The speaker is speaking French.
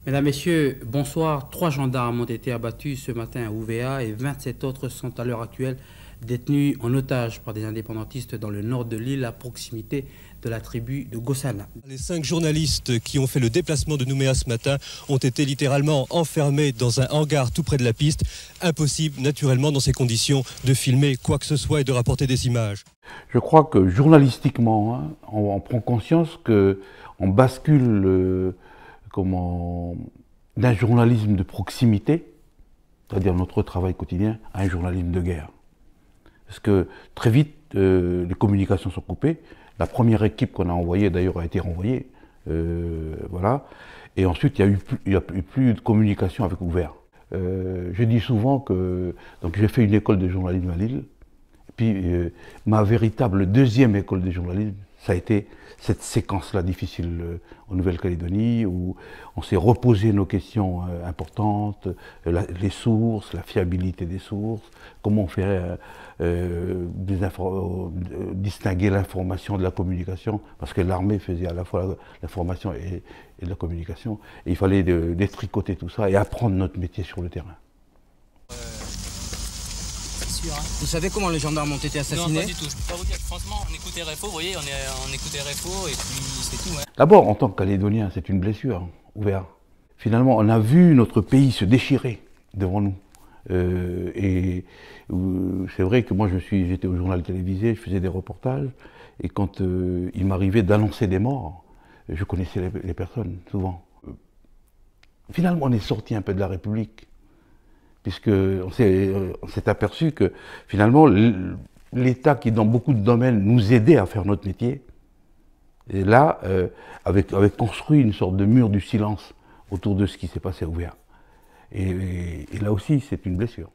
Mesdames, Messieurs, bonsoir. 3 gendarmes ont été abattus ce matin à Ouvéa et 27 autres sont à l'heure actuelle détenus en otage par des indépendantistes dans le nord de l'île à proximité de la tribu de Gossana. Les 5 journalistes qui ont fait le déplacement de Nouméa ce matin ont été littéralement enfermés dans un hangar tout près de la piste. Impossible, naturellement, dans ces conditions, de filmer quoi que ce soit et de rapporter des images. Je crois que journalistiquement, on prend conscience qu'on bascule d'un journalisme de proximité, c'est-à-dire notre travail quotidien, à un journalisme de guerre. Parce que très vite, les communications sont coupées. La première équipe qu'on a envoyée, d'ailleurs, a été renvoyée. Voilà. Et ensuite, il n'y a eu plus de communication avec Ouvéa. Je dis souvent que j'ai fait une école de journalisme à Lille. Et puis, ma véritable deuxième école de journalisme, ça a été cette séquence-là difficile en Nouvelle-Calédonie, où on s'est reposé nos questions importantes, les sources, la fiabilité des sources, comment on fait distinguer l'information de la communication, parce que l'armée faisait à la fois l'information et la communication, et il fallait détricoter tout ça et apprendre notre métier sur le terrain. Vous savez comment les gendarmes ont été assassinés? Non, pas du tout. Je peux pas vous dire. Franchement, on écoutait RFO, vous voyez, on écoutait RFO et puis c'est tout. Hein. D'abord, en tant que Calédonien, c'est une blessure ouverte. Finalement, on a vu notre pays se déchirer devant nous. Et c'est vrai que moi, j'étais au journal télévisé, je faisais des reportages, et quand il m'arrivait d'annoncer des morts, je connaissais les personnes, souvent. Finalement, on est sorti un peu de la République, puisqu'on s'est aperçu que finalement l'État qui dans beaucoup de domaines nous aidait à faire notre métier, et là avait construit une sorte de mur du silence autour de ce qui s'est passé à Ouvéa. Et là aussi c'est une blessure.